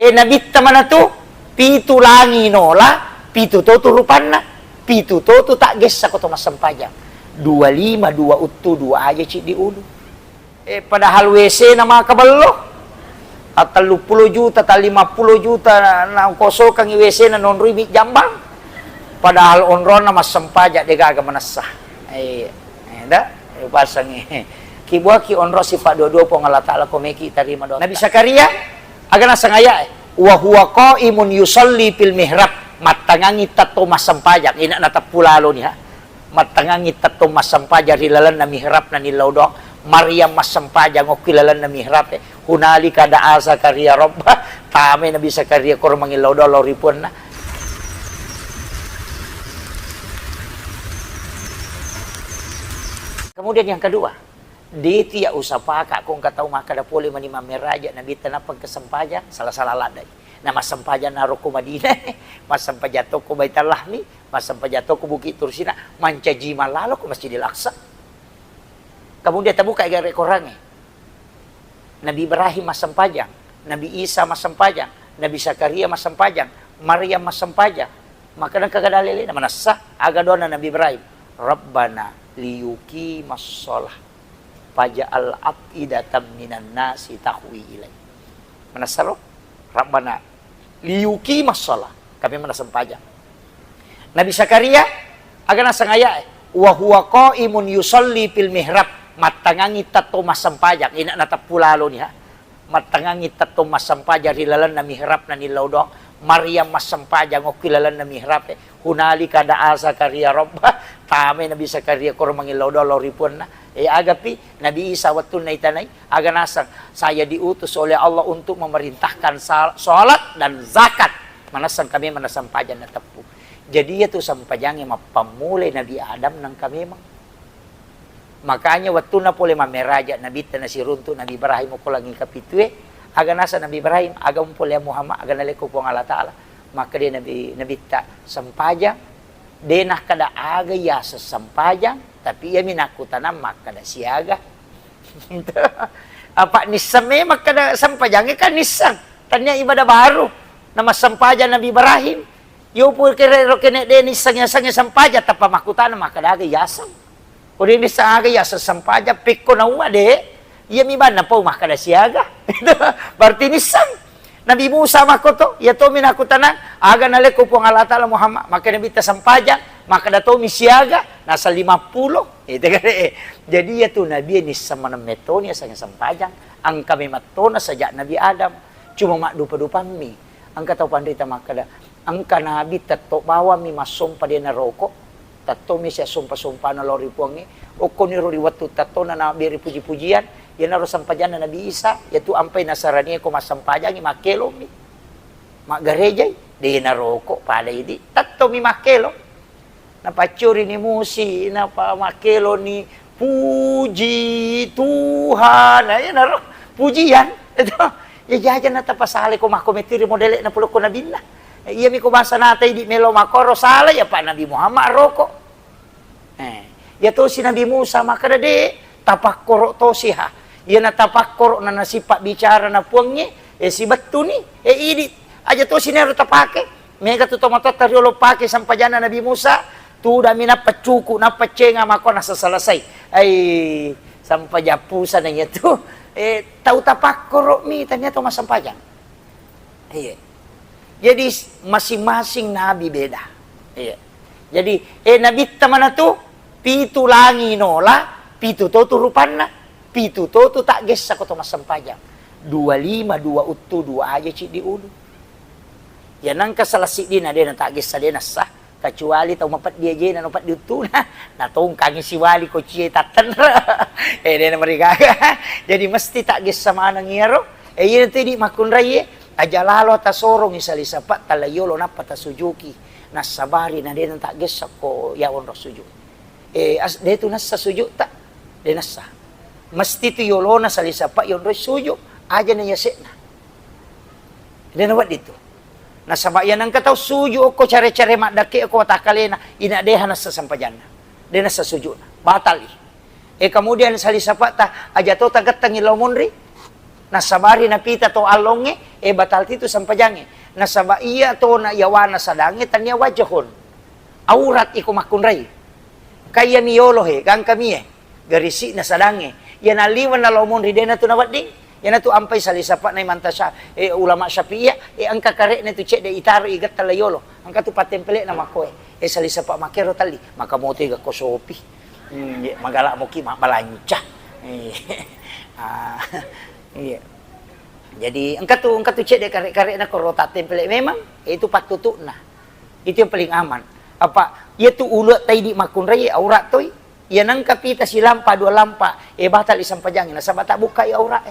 Nabitta mana tu pitu langi nola pitu to turupanna pitu to tu tak gesa ko to masampajang 25 2 uttu 2 aja cik di ulu. Padahal WC na mga kabalo at 30 juta ta 50 juta na koso kang WC na non rimi jambang. Padahal onron na masampaja de gaga manasa. Da pasang kibwa ki onro si Pak Dodo po ngala taala ko meki tarima do. Nabi Zakaria agana sangaya wa huwa qaimun yusalli fil mihrab matangangi tato masampajak ina natapulalo niha matangangi tato masampajak rilalan na mihrab na nilawdo Maryam masampajak okilalan na mihrab hunali kada Zakaria robba tame Nabi Zakaria kor mangilawdo loripun na. Kemudian yang kedua, dia tidak usah pakai kung katau maka da poli manima meraja nabi tanapag kesempaja salah-salah ladai. Na masampaja naro ko Madinah, masampaja to ko Baitul Lahmi, masampaja to ko Bukit Tursina, mancaji malalo ko Masjidil Aqsa. Kemudian tabuka igare korangnya. Nabi Ibrahim masampajang, Nabi Isa masampajang, Nabi Zakaria masampajang, Maryam masampajang. Maka nang kagadalili na manasa aga doon na Nabi Ibrahim, Rabbana liyuki masalah faja'al afidatam minan nasi tahwi ilai. Manasaro Rabbana liyuki masalah kami manasampajang. Nabi Zakaria agana sangaya wa huwa qaimun yusalli fil mihrab matangangi tato masampajang ina natapulalo niha matangangi tato masampajang rilalan na mihrab na nilawdo Maryam masampajang okilalan na mihrab hunali kada Zakaria robba tame Nabi Zakaria kor mangilawdo loripun na agapi Nabi Isa waktu na itanay aga nasang saya diutus oleh Allah untuk memerintahkan salat dan zakat manasang kami manasampajan na tapu jadi itu sampajangnya mapamulay Nabi Adam nang kami mang makanya waktu na pole mameraja Nabi tanasi runtu Nabi Ibrahim ko langi kapitue aga nasa Nabi Ibrahim aga umpolya Muhammad aga naleko po ng Allah Ta'ala maka dia Nabi ta sampajang denah kada aga ya sampajang tapi ia minakutanam maka kada siaga apa nisame maka kada sampajangnya kan nisang tanya ibadah baru nama sampajang Nabi Ibrahim yo po kere kene de nisangnya sampaja tapa makutanam maka kada aga yasang o di nisang aga yasa sampajang pikko na uma de iya mi ban na po maka kada siaga berarti nisang Nabi Musa makoto ya to minakutanang aga naleko po ng Allah Ta'ala Muhammad maka Nabi ta sampajang maka dato misiaga nasa 50 jadi ya tu Nabi ni sama metonya sang sampajang ang kami matona saja Nabi Adam cuma mak dupa-dupa mi ang kataw pandita makada ang kanabi tato bawa mi masumpa dia na roko tato mi siya sumpa-sumpa na lori puangi o koniro riwatu tato na nabi puji-pujian yan naro sampajan na Nabi Isa yatu ampay nasarania ko masampajang makelo mi magarejay di na roko pada ini tato mi makelo napacuri ni musi napamakelo ni puji Tuhan ayan naro pujian ito ya jajan na tapasali ko makometiri modele na pulo ko na binna iya mi ko basa natay di melo makoro sala ya pa Nabi Muhammad roko ya to si Nabi Musa makadade tapakkoro to siha iya na tapakkoro na nasipa bicara na puangnya si batu ni ini aja to sinero tapake mega to tomato tariolo pake sampajana Nabi Musa tu da mina pacuku na pacenga mako nasa salasay ay sampajapusa na niya tu tau tapakkoro mi tanya to masampajang iya jadi masing-masing nabi beda iya jadi nabi tamana tu pitu langi nola pitu to turupanna pitu to tak gesa ko to masampajang 25 2 uttu 2 aja cik di ulu ya nang kasalasi din na din tak gesa din sah kecuali tau mapat dia je na mapat diutu na tong kangi si wali ko cie tatan dia mereka jadi mesti tak gesa mana ngiro iya tadi makun raye aja lalo tasorong isali sapat talayolo napa tasujuki nasabari na din tak gesa ko yaon ro sujuk dia tu nasa sujuk tak dia nasa mesti tu yolo na sali sapat yon ro sujuk aja na yasena dia nawat itu nasabayan ang kataw suyo ko care-care makdaki ko takalena ina deha na sa sampajana de na sa suyo na batali kemudian sali sapata aja to tagat tangilaw monri Nasabari na pita to alonge, batal tito sampajange. Nasaba iya to na yawana sadange, tanya wajahon. Aurat iko makunray. Kaya miyolo gang kami garisi na sadange. Yan aliwan na lomon ridena to nawading. Yan na to ampay sa lisapa na imanta siya, ulama Syafi'iyya, ang kakare na to cek de itaro igat talayolo. Ang katu patempele na makoy. Sa lisapa makero tali, makamote ga kosopi. Magala mo ki malanca. Iya. Jadi engkau tu cek dia karek na korota template memang itu patutuk na. Itu yang paling aman. Apa? Ia tu ulat tai di makun raya aurat tu. Ia nang kapita si lampa dua lampa. Batal isam pajangin. Nasabah tak buka ya aurat.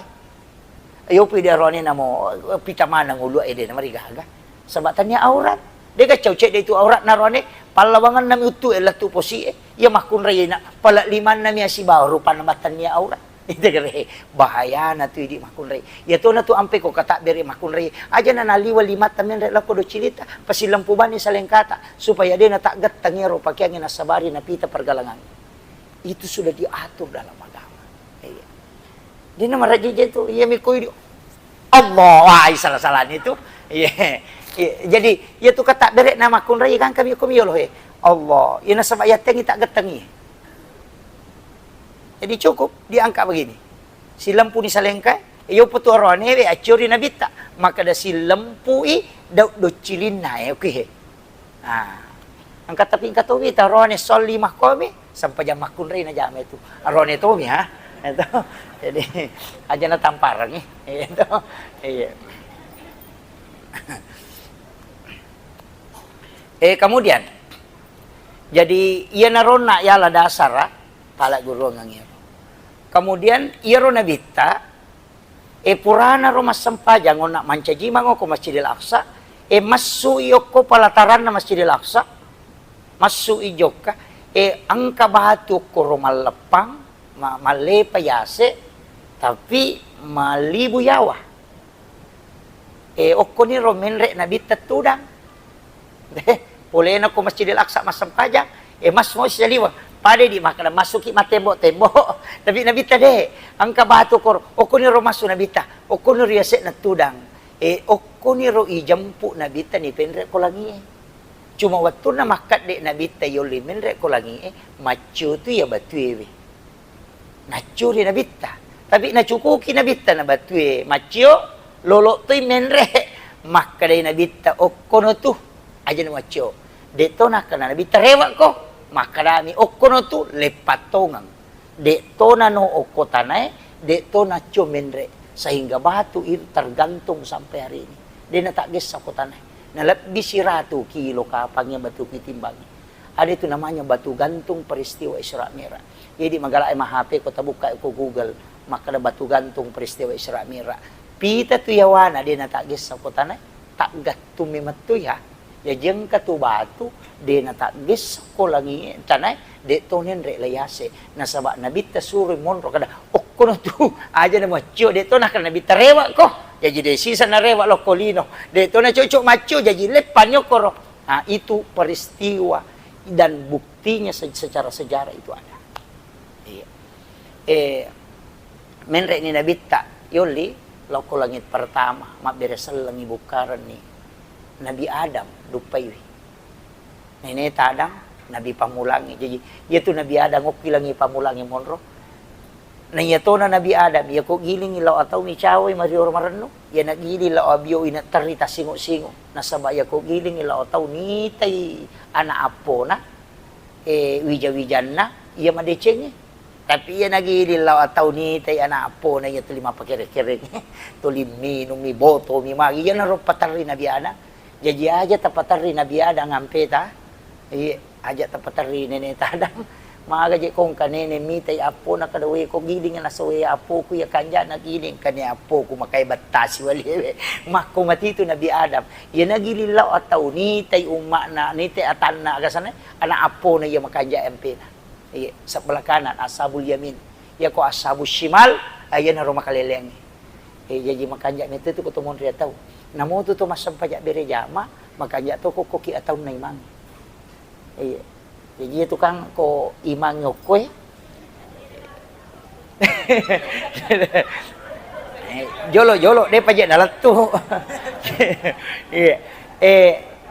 Ayo pi dia rone namo pita mana ngulu dia na mariga aga. Sebab tanya aurat. Dia kacau cek dia itu aurat na rone. Palawangan nami utu elah tu posi. Ia makun raya na pala liman nami asibaw rupa namatan niya aurat. Itu kere bahaya na tu di makun raya. Ya tu na tu ampe ko kata beri makun raya. Aja na naliwa lima tamen rela ko do cilita. Pasilampu bani sa lengkata supaya dia na tak gatangero pakai angin nasabari na pita pergalangan. Itu sudah diatur dalam agama. Iya. Dia nama raja itu ia mikoi Allah, salah-salah itu. Iya. Jadi ia tu kata beri nama makun raya kan kami yolo Allah. Ia nasabah ya tengi tak gatangi. Jadi cukup diangkat begini. Si lampu ni salengkai, iyo putu arone we acuri nabita. Maka da si lampu do cilin na okey. Angkat tapi kata wi tarone sol 5 komi sampai jam makun rin na jam itu. Arone to mi ha. Itu. Jadi aja na tamparang itu. Iya. Kemudian jadi ia narona ya la dasara pala guru ngangir. Kemudian iro nabita purana rumah sempajang nak mancaji mango ko Masjidil Aqsa masu iyoko palataran na Masjidil Aqsa masu ijoka angka bahatu ko rumah lepang male payase tapi malibu yawa oko ni romenre nabita tudang boleh na ko Masjidil Aqsa mas sempajang mas mo saliwa pada di makna masuki matembok-tembok tapi nabita de angka batu kor oko ni ro masu nabita oko ni riase na tudang oko ni ro ijampu nabita ni penre ko lagi cuma waktu na makat de nabita yoli menre ko lagi macu tu ya batue nacuri nabita tapi nacukuki nabita na batue macio lolo tu menre makade nabita oko no tu aja na macio de to na kana nabita rewa ko makarami okono tu lepatongang de tona no okotanai de tona comenre sehingga batu itu tergantung sampai hari ini dia na tak ges okotanai na lebih si ratu kilo kapangnya batu kitimbangi ada itu namanya batu gantung peristiwa Isra Mi'raj jadi magala HP ko tabuka ko Google maka ada batu gantung peristiwa Isra Mi'raj pita tu yawana dia na tak ges okotanai tak gatumi matu ya ya jeng katu batu de na tak ges ko lagi tanay de tonen re layase nasaba nabita suri monro kada okkono tu aja na macho de to na kana nabita rewa ko jadi de sisa na rewa lo kolino de to na cocok macho jadi lepanyo koro itu peristiwa dan buktinya secara sejarah itu ada iya menre ni nabita yoli lo ko langit pertama maberesal langi bukaran ni Nabi Adam dupai nenek tadang Nabi pamulangi jadi ia tu Nabi Adam oki langi pamulangi monro na ia to na Nabi Adam ia ko giling ilaw ataw mi chaway marior marano ia nagili ilaw abyo ina tarita singo nasaba ia ko giling ilaw ataw ni tay ana apo na wija-wijan na ia madeceng tapi ia nagili ilaw ataw ni tay ana apo na ia tulima pakere-kere tulim minum mi boto mi magi ia naro patari Nabi Adam jadi aja tapatari Nabi Adam ngampeta aja tapatari nenek tadang maga je kong kanene mitay apo na kadawe ko giling na sawe apo ko ya kanya na giling kanya apo ko makay batasi wali makko matito Nabi Adam ya nagililaw ataw ni tay umma na ni tay atan na kasana ana apo na ya makanya empena sa belakanan ashabul yamin ya ko ashabul shimal ayan na makaleleng jadi makanya nito to ko tumon riya taw namo to masam pajak bere jama makanya to ko koki ataw na imang jadi itu kan ko imang ngokwe Jolo dia pajak dalat tu.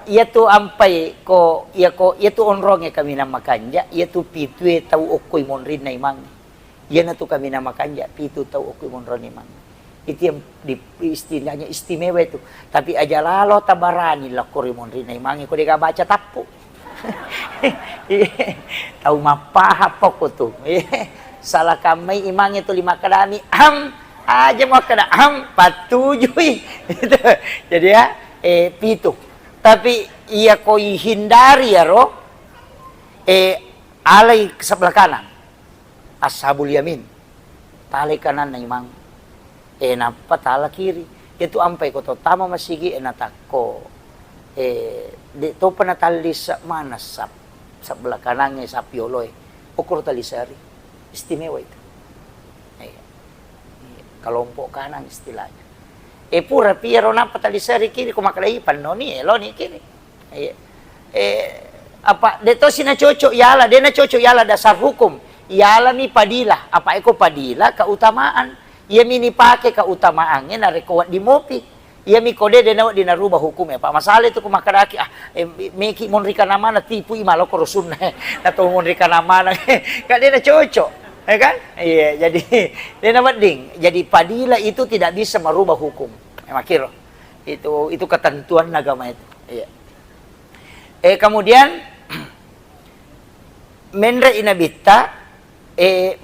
Ia tu ampai ko ia tu onronge kami nama kanja, ia tu pitue tau okoi monrin na imang. Ia na tu kami nama kanja, pitu tau okoi monron imang. Itu yang di istilahnya istimewa itu. Tapi aja lalo tabarani lakori monrin na imang, ko dia baca tapu. Tahu mapaha poko tu. Salah kami imang itu 5 kadami aja mau kena patujui. Jadi ya pitu. Tapi ia koi hindari ya roh alai sebelah kanan ashabul yamin tali kanan na imang napa tala kiri itu ampai ko tama masigi enatako de to panatali sa mana sa sebelah kanannya sa pioloy ukur tali sari istimewa itu kelompok kanan istilahnya. Pura piero napa tali sari kiri ko makalai panoni eloni kiri. Apa deto sina cocok yala, dia na cocok yala dasar hukum. Yala mi padila, apa eko padila keutamaan. Ia mini pakai keutamaannya na rekowat di mopi. Ia mi kode dia nawat dinarubah hukumnya. Pak masalah itu ko makadaki meki monrika nama na tipu imalo korusun na to monrika nama na. Ka dia na cocok. Ya kan? Iya, jadi dia nama ding. Jadi padila itu tidak bisa merubah hukum. Makiro. Itu ketentuan agama itu. Iya. Kemudian menre inabita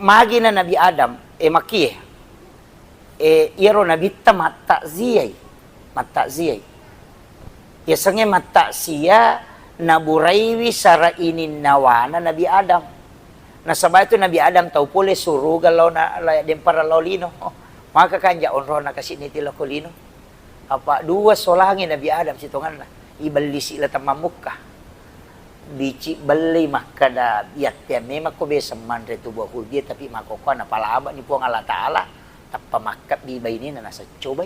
magi na Nabi Adam makie. Iro nabita mata ziyai. Ya sange mata sia naburaiwi sara inin nawana Nabi Adam. Nasabay itu Nabi Adam tahu pole suruh galau na dem para laulino. Maka kanja onro na kasi ni tila kolino. Apa dua solangin Nabi Adam situngan na. Ibali sila tamamukka. Bici beli makada biat ya memang ko besa manre tu bahul dia tapi makoko na palaba ni puang Allah Taala tappa makkap di baini na nasa cobay.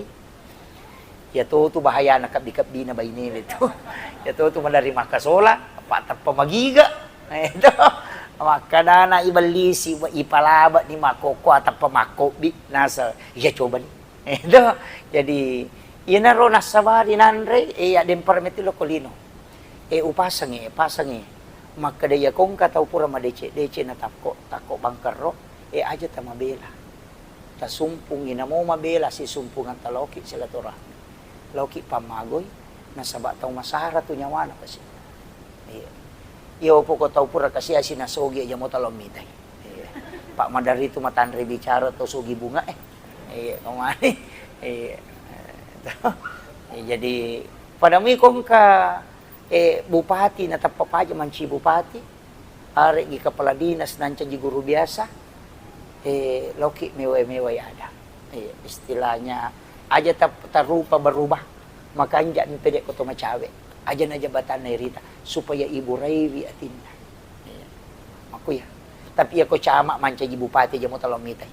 Ya tu bahaya na kabikap di na baini itu. Ya tu menerima kasola apa tappa magiga. Itu makadana ibalisi ipalaba ni makoko atau pemakobi nasa iya coba nih itu jadi ina ro nasabari nanre adem parametilo kolino upasangi makadaya kong katau pura madece na tako bangkar ro aja tamabela ta sumpung ina mo mabela si sumpungan taloki silaturahmi loki pamagoy nasaba tau masara tu nyawana kasi iyo po ko tau pura kasi sinasogi aja mo talong mitay. Pak Madari itu matanre bicara to sugi bunga kemana? Jadi pada mikong ka bupati na tapapaja manci bupati are gi kepala dinas nanca ji guru biasa loki mewah-mewah ada. Istilahnya aja tarupa berubah makanya nte ko to macawe. Aja na jabatan na irita supaya ibu Raiwi atinda. Aku ya. Tapi ako cama manca ibu bupati aja mo talong mitay.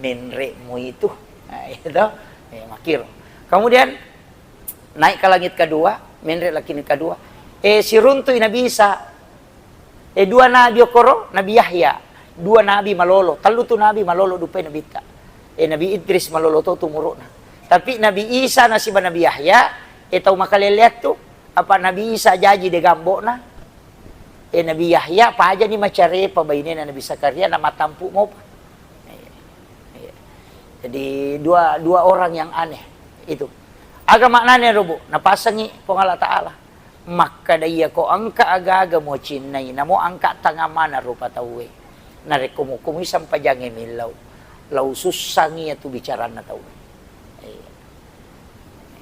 Menre mo itu. Itu makiro. Kemudian naik ke langit kedua, menre laki kedua. Si runtuy Nabi Isa. Dua nabi okoro, Nabi Yahya. Dua nabi malolo, talutu nabi malolo dupay Nabi Ita. Nabi Idris malolo to tumuro na. Tapi Nabi Isa na si Nabi Yahya tahu makaleliat tu apa Nabi Isa jaji de gambo na Nabi Yahya pa aja ni macare pabainin na Nabi Zakaria na matampu mo pa. Jadi dua orang yang aneh itu agama maknanya rubo napasangi pong Allah Taala maka daya ko angka agaga mo chinay na mo angka tangamana rupa tawe na rekomo isang pajange milaw law susangi atu bicara na tawe.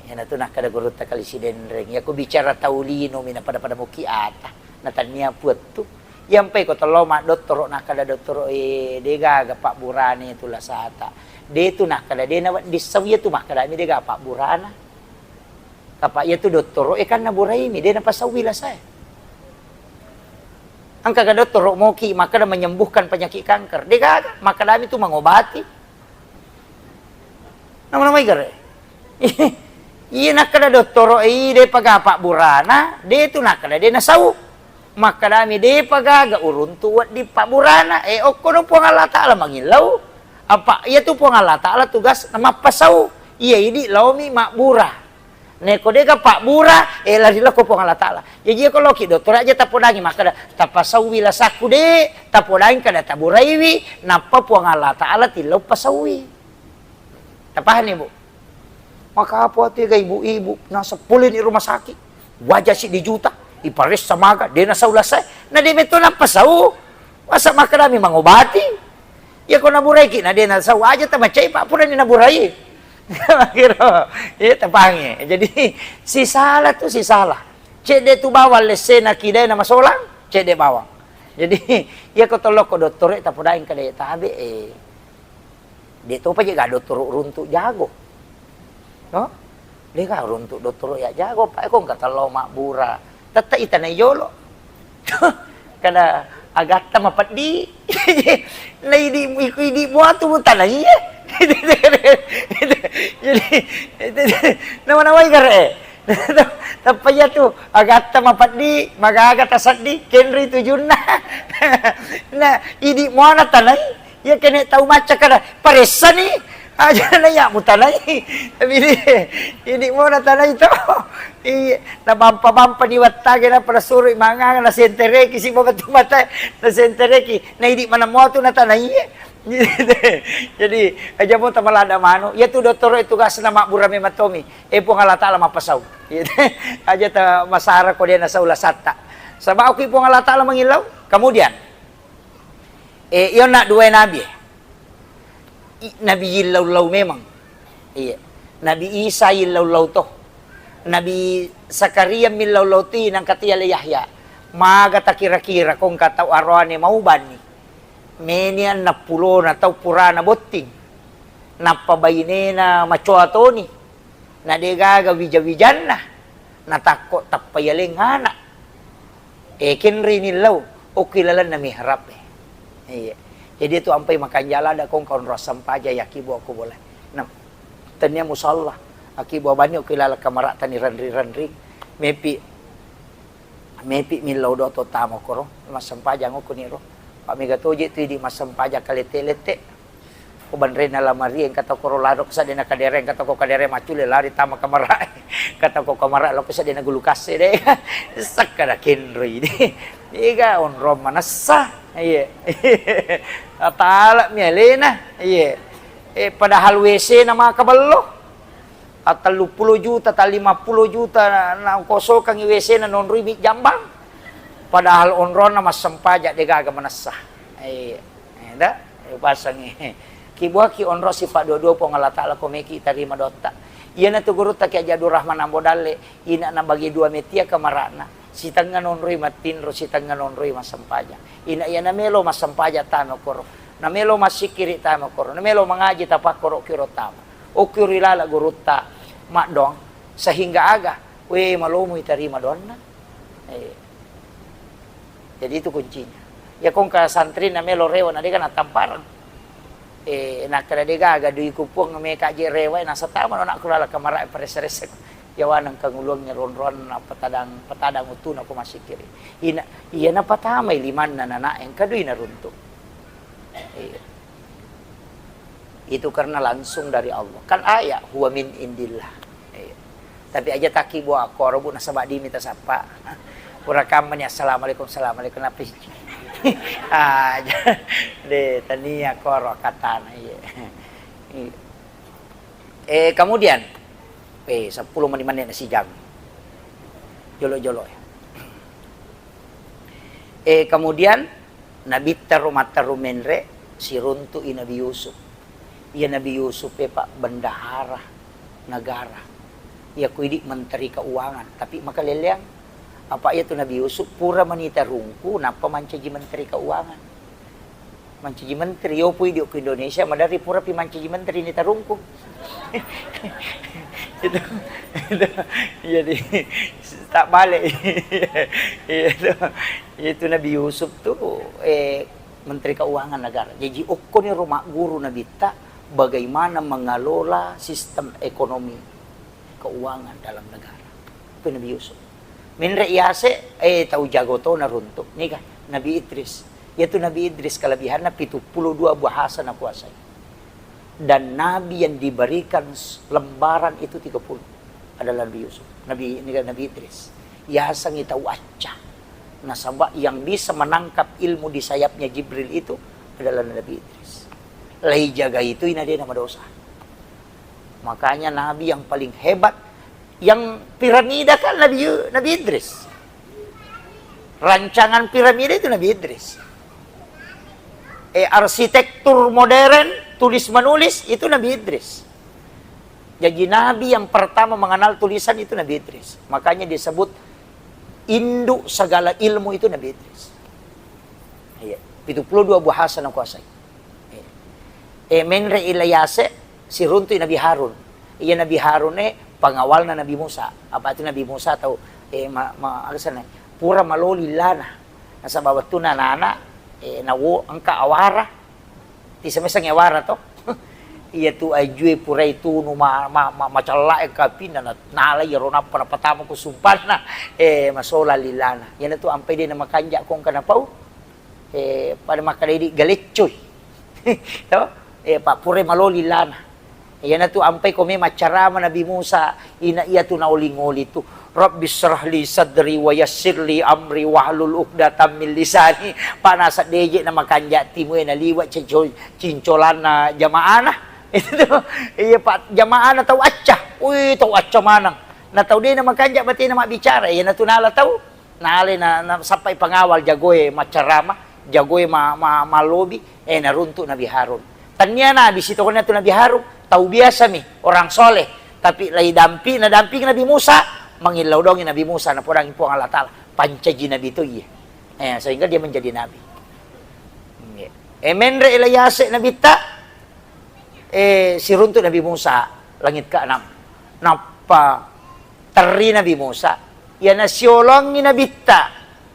Yan ito nakadagurot ta kalisiden ring. Ya ko bicara taulino mina pada mo kiata. Natanya puat tu. Yang pay ko taloma doktoro nakada doktoro dega Pak Burani itu lasata. De tu nakada de na di sawiya tu makada mi dega Pak Burana. Kapa ya tu doktoro kan na burai mi de na pasawi lasay. Ang kaga doktoro mo ki makada menyembuhkan penyakit kanker. Dega makada mi tu mengobati. Nama-nama igare. Iya nakada doktoro de pagapa burana de tu nakada de nasau makadami de pagaga urun tuwat di Pak Burana okono po Allah Taala mangilaw Apa iya tu pun Allah Ta'ala tugas nama pasau. Iya ini laumi makbura. Neko dega pak bura lari ko pong Allah Ta'ala. Jadi kalau ki doktor aja tapodangi maka tapasawi la saku de tapodangi kada taburaiwi napa pong Allah Ta'ala tilau pasawi. Tapahan ibu. Maka apa tiga ibu-ibu nasa pulin di rumah sakit. Wajah si dijuta, ipares samaga, dia nasa ulasay. Na di beto na pasau. Masa maka kami mangobati. Ya ko naburay ki na dia nasa wajah tamacay pa pura ni naburay. Kira, ya tapangi. Jadi si salah tu si salah. Cek dia tu bawal lesena kidai nama solang, cek dia bawang. Jadi ya ko tolok ko doktor tak podain ka dia tabe dia tu pa juga doktor runtuk jago. No? Dia ka runtuk doktor ya jago pa ko kata lo makbura. Tata itana yolo. Kada agata mapat di. Na idi buat tu tanah iya. Jadi nama-nama ikare tapaya tu agata mapadi magaga tasadi kenri tujunna na idi mana tanai ya kene tahu maca kada paresa ni aja na ya mutanai tapi ini mana tanai to na bampa di watage na para suri manga na sentereki si babatu mata na sentereki na idi mana mo tu na tanai. Jadi aja mo tamalada mano ya tu doktor itu gas na makburame matomi pong Allah Ta'ala mapasau aja ta masara ko dia nasa ulasata sabao ki pong Allah Ta'ala mangilaw kemudian yon nak dua nabi nabi yilaw memang iya nabi Isa yilaw to nabi Sakaria milaw ti nang katiyala Yahya maga ta kira-kira kung kataw arwane maubani menian na pulo na tau pura na boting na pabayine na machoato ni na degaga wijawijan na takot tapayaling hana kinri nilaw o kilalan na miharap iya. Jadi itu ampai makanjala da kong kaun rasam paja yakibo ako boleh na tanya musalla akibo banyo kilala kamara tani ranri mepi milaw do to tamo ko ro masam paja ngoko ni ro Pamiga toje tu di masam paja kalete-lete. Ko banre na lamari en kata ko rolado sa dina kadere kata ko kadere macule lari tama kamara. Kata ko kamara lo sa dina gulukase de. Sakara kenri de. Iga on rom manasa. Iya. Atala mielena. Iya. Padahal WC na mga kabalo. At 30 juta, 50 juta na koso kang WC na non ribik jambang. Padahal onron na masampaja de gaga manasa. Eda pasang kibuah ki onro si Pak Dodo po Allah Ta'ala ko meki tarima dotta. Iya na tu guru ta ki Ajadur Rahman ambodale ina na bagi dua metia kamarana. Si tangan onroi matinro si tangan onroi masampaja. Ina iya na melo masampaja tano koro. Na melo masikiri tamo koro. Na melo mangaji tapak koro kiro tamo. O kirilala guru ta mak dong sehingga aga we malomo itarima donna. Jadi itu kuncinya. Ya kung ka santri na melo rewa na deka na tamparan. Nakada deka aga dui kupong na may kaji rewa nasa tama na kulala kamara pares-resek. Yawan ang kangulong ni ron-ron na patadang utu na kumasikiri. Iya na patamay liman na nanaeng kaduy na runto. Itu karena langsung dari Allah. Kan ayat huwa min indillah. Tapi aja takibu ako robo na sabak di mita sapa. Purakaman ya assalamualaikum napis. De tania koro katana kemudian 10 menit na si jam. Jolo-jolo. Kemudian Nabi taru menre si runtu Nabi Yusuf. Iya Nabi Yusuf Pak bendahara negara. Ia kuidik menteri keuangan tapi makaleleang apa itu Nabi Yusuf pura manita rungku napa mancaji menteri keuangan mancaji menteri yo pui di Indonesia madari pura pi mancaji menteri nita rungku itu jadi tak balik itu Nabi Yusuf tuh menteri keuangan negara jadi ukko ni rumah guru Nabi ta bagaimana mengelola sistem ekonomi keuangan dalam negara itu Nabi Yusuf. Minre iase tahu jago to na runtuk nih kan Nabi Idris yaitu Nabi Idris kelebihannya 72 bahasa na kuasai Dan Nabi yang diberikan lembaran itu 30 adalah Nabi Yusuf. Nabi Idris. Yasang ita wacca. Nasaba yang bisa menangkap ilmu di sayapnya Jibril itu adalah Nabi Idris. Lai jaga itu ina dia nama dosa. Makanya Nabi yang paling hebat, yang piramida kan Nabi Idris. Rancangan piramida itu Nabi Idris. Arsitektur modern, tulis menulis itu Nabi Idris. Jadi Nabi yang pertama mengenal tulisan itu Nabi Idris. Makanya disebut induk segala ilmu itu Nabi Idris. Iya, 72 bahasa yang kuasai. Menre ilayase si runtu Nabi Harun. Iya Nabi Harun pengawalna Nabi Musa. Apa itu Nabi Musa tahu pura maloli lana. Nasa bawatu na nana nawo angka awara. Ti semesang awara to. Iya tu ajue pura itu no macala kapina na nala yarona para patamo ko sumpana masola lilana. Yan tu ampay din na makanja kung kanapau. Pada makadidi galetchoy. Tahu? Pak pure maloli lana. Yan na tu ampay ko may macharama Nabi Musa ina iya tu nauling-uli tu. Rabbi shrah li sadri wa yassir li amri wahlul 'uqdatam min lisani. Panasa deje na makanja timu na liwat cincolan na jamaah na. Itu iya Pak jamaah na tahu acca. Uy tahu acca manang. Na tahu din na makanja bati na mabicara. Yan na tu nala tahu. Nale na sampai pengawal jagoy macharama, jagoy malobi naruntuk Nabi Harun. Tanya na di situ kan Nabi Harun tahu biasa mi orang soleh tapi lagi damping Nabi Musa mengilau dong Nabi Musa na porang ipo Allah Taala pancaji Nabi itu iya sehingga dia menjadi nabi. Menre ilayase Nabi ta siruntuk Nabi Musa langit ke-6 napa teri Nabi Musa ya nasiolong ni Nabi ta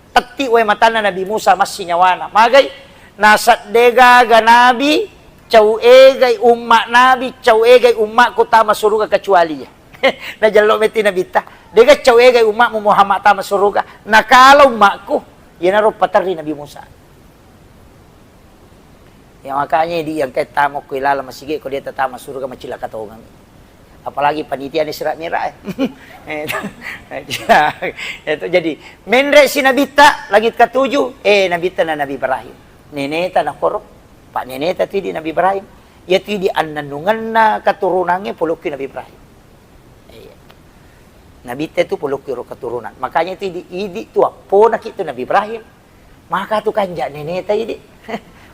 teti we matana Nabi Musa masih nyawana magay nasat dega ga Nabi cau egay umma Nabi, cau egay umma ko tama suruga kecuali ya. Najalo meti Nabi ta. Dega cau egay umma mu Muhammad tama suruga. Nakala ummaku, yan aro patari Nabi Musa. Ya makanya di yang kay tamo ko ilala masige ko dia tama suruga macila katongan. Apalagi panitia ni Serat Merah. Itu jadi menre si Nabi ta langit ke-7 Nabi ta na Nabi Ibrahim. Neneta na korok. Pak neneta tu di Nabi Ibrahim. Ya tu di annanungan na keturunannya puluki Nabi Ibrahim. Nabi itu puluki keturunan. Makanya tu di idi tu apa nak itu Nabi Ibrahim. Maka tu kanjak neneta idi.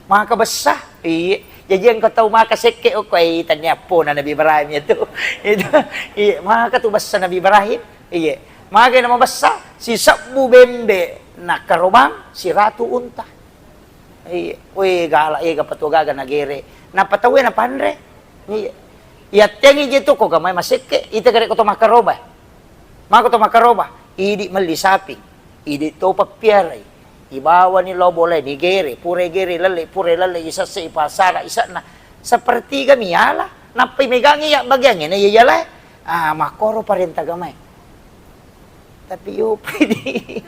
Maka besar. Iya. Jadi yang kau tahu maka sekek okey tanya apa na Nabi Ibrahim itu. Itu. Iya. Maka tu besar Nabi Ibrahim. Iya. Maka nama besar si sabu bembe nak karobang si ratu unta. Weh galak kapatugaga nagere napatawe na pandre iya tengi gitu ko gamay masike ita gare ko to makaroba idi malisapi idi to papiaray ibawa ni lobole ni gere pure lale isa sa ipasara isa na seperti kami yala napay megangi ya bagyang na yala makoro pa rin tagamay tapi yo pwede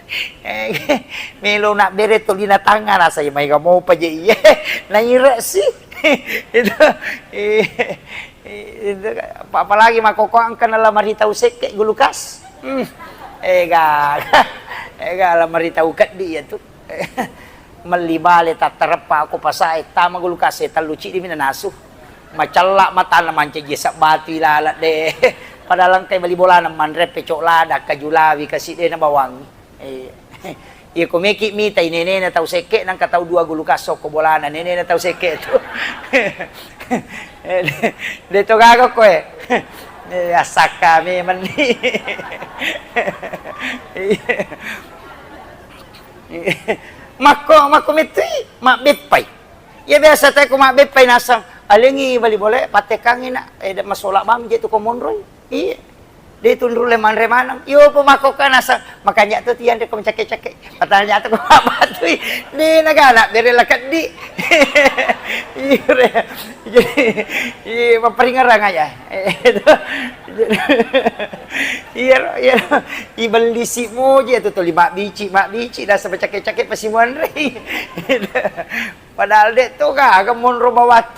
melo na bereto linatangan nasa may gamo pa di naira si itu apalagi makokoang ka na lamarita usek gulukas ega lamarita ukat di itu malibale tatarapa ako pasay tama gulukas taluci di minanaso macalla mata naman sa batu ilalat de padalang kay balibola naman repecok lada kajulawi kasi na bawang iya kumiki mitay nene na tau seke nang kataw 2 gulukaso ko bolana nene na tau seke to dito gago ko asak kami man mako mitri mabipay ya biasa tayo kumabipay nasang alingi balibola patekangin na masolak mami jito ko monroy. Iya, dia tundur leman remanang. Yo pemako ka nasa makanya tuh tiyan dia cake-cake. Patanya tuh apa tuh? Di nagana dari lakat di. Iya, maperingarang aja. Iya, ibeli si mo je tuh 5 biji dah sampai cake-cake pasimuan re. Padahal dek tuh kagak mon robawato.